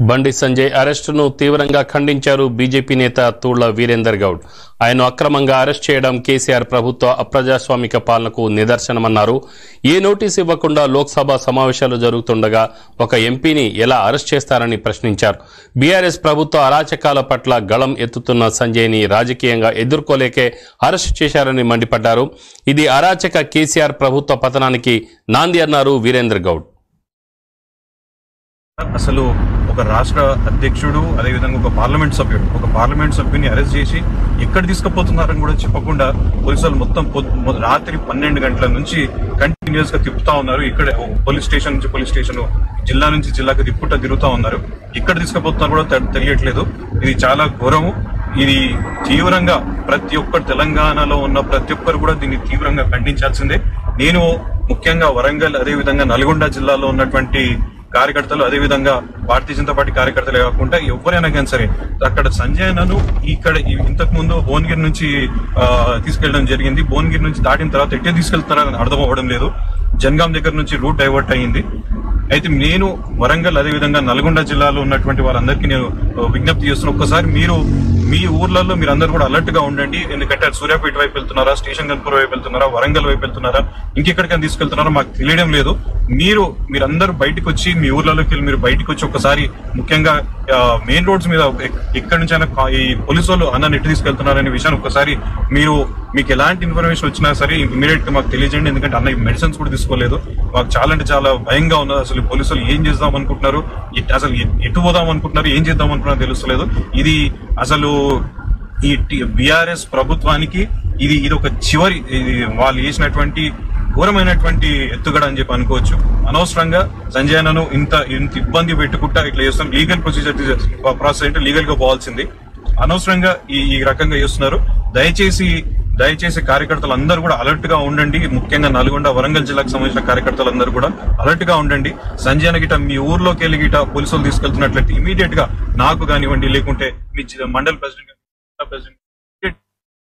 బండి సంజయ్ అరెస్టును తీవ్రంగా ఖండించారు బీజేపీ నేత తూళ్ల వీరేందర్ గౌడ్. ఆయన అక్రమంగా అరెస్ట్ చేయడం కేసీఆర్ ప్రభుత్వ అప్రజాస్వామిక పాలనకు నిదర్శనమన్నారు. ఏ నోటీసు ఇవ్వకుండా లోక్సభ సమావేశాలు జరుగుతుండగా ఒక ఎంపీని ఎలా అరెస్ట్ చేస్తారని ప్రశ్నించారు. బీఆర్ఎస్ ప్రభుత్వ అరాచకాల పట్ల గళం ఎత్తుతున్న సంజయ్ని రాజకీయంగా ఎదుర్కోలేకే అరెస్ట్ చేశారని మండిపడ్డారు. ఇది అరాచక కేసీఆర్ ప్రభుత్వ పతనానికి నాంది అన్నారు వీరేందర్ గౌడ్. అసలు ఒక రాష్ట్ర అధ్యక్షుడు అదేవిధంగా ఒక పార్లమెంట్ సభ్యుని అరెస్ట్ చేసి ఎక్కడ తీసుకుపోతున్నారని కూడా చెప్పకుండా పోలీసులు మొత్తం రాత్రి 12 గంటల నుంచి కంటిన్యూస్ గా తిప్పుతా ఉన్నారు. ఇక్కడ పోలీస్ స్టేషన్ నుంచి పోలీస్ స్టేషన్, జిల్లా నుంచి జిల్లాకు తిరుగుతా ఉన్నారు. ఎక్కడ తీసుకుపోతున్నారు కూడా తెలియట్లేదు. ఇది చాలా ఘోరము. ఇది తీవ్రంగా ప్రతి ఒక్కరు తెలంగాణలో ఉన్న ప్రతి ఒక్కరు కూడా దీన్ని తీవ్రంగా ఖండించాల్సిందే. నేను ముఖ్యంగా వరంగల్ అదేవిధంగా నల్గొండ జిల్లాలో ఉన్నటువంటి కార్యకర్తలు అదేవిధంగా భారతీయ జనతా పార్టీ కార్యకర్తలే కాకుండా ఎవరైనా కానీ సరే అక్కడ సంజయ్ను ఇక్కడ ఇంతకు ముందు భువనగిరి నుంచి తీసుకెళ్లడం జరిగింది. భువనగిరి నుంచి దాటిన తర్వాత ఎట్టే తీసుకెళ్తున్నారని అర్థం అవ్వడం లేదు. జనగాం దగ్గర నుంచి రూట్ డైవర్ట్ అయ్యింది. అయితే నేను వరంగల్ అదేవిధంగా నల్గొండ జిల్లాలో ఉన్నటువంటి వాళ్ళందరికీ నేను విజ్ఞప్తి చేస్తున్నా, ఒక్కసారి మీరు మీ ఊర్లలో మీరు అందరూ కూడా అలర్ట్ గా ఉండండి. ఎందుకంటే సూర్యాపేట వైపు వెళ్తున్నారా, స్టేషన్ గన్పూర్ వైపు వెళ్తున్నారా, వరంగల్ వైపు వెళ్తున్నారా, ఇంకెక్కడికైనా తీసుకెళ్తున్నారా మాకు తెలియడం లేదు. మీరందరూ బయటకు వచ్చి మీ ఊర్లలోకి వెళ్ళి మీరు బయటకు వచ్చి ఒకసారి ముఖ్యంగా మెయిన్ రోడ్స్ మీద ఎక్కడి నుంచి అయినా ఈ పోలీసు వాళ్ళు అన్న ఎటు తీసుకెళ్తున్నారనే విషయాన్ని ఒకసారి మీకు ఎలాంటి ఇన్ఫర్మేషన్ వచ్చినా సరే ఇమీడియట్ గా మాకు తెలియజేయండి. ఎందుకంటే అన్న మెడిసిన్స్ కూడా తీసుకోలేదు. మాకు చాలా అంటే చాలా భయంగా ఉన్నది. అసలు పోలీసులు ఏం చేద్దాం అనుకుంటున్నారు, అసలు ఎటు పోదాం అనుకుంటున్నారు, ఏం చేద్దాం అనుకుంటున్నారో తెలుస్తలేదు. ఇది అసలు ఈ బీఆర్ఎస్ ప్రభుత్వానికి ఇది ఒక చివరి వాళ్ళు చేసినటువంటి ఘోరమైనటువంటి ఎత్తుగడ అని చెప్పి అనుకోవచ్చు. అనవసరంగా సంజయ్ను ఇంత ఇబ్బంది పెట్టుకుంటా ఇట్లా చేస్తాం. లీగల్ ప్రొసీజర్ ప్రాసెస్ అంటే లీగల్ గా పోవాల్సింది. అనవసరంగా ఈ రకంగా చేస్తున్నారు. దయచేసి కార్యకర్తలు అందరూ కూడా అలర్ట్ గా ఉండండి. ముఖ్యంగా నల్గొండ వరంగల్ జిల్లాకు సంబంధించిన కార్యకర్తలందరూ కూడా అలర్ట్ గా ఉండండి. సంజయ్ గిట మీ ఊర్లోకి వెళ్ళి గిట పోలీసులు తీసుకెళ్తున్నట్లయితే ఇమీడియట్ గా నాకు కానివ్వండి, లేకుంటే మీ మండల్ ప్రెసిడెంట్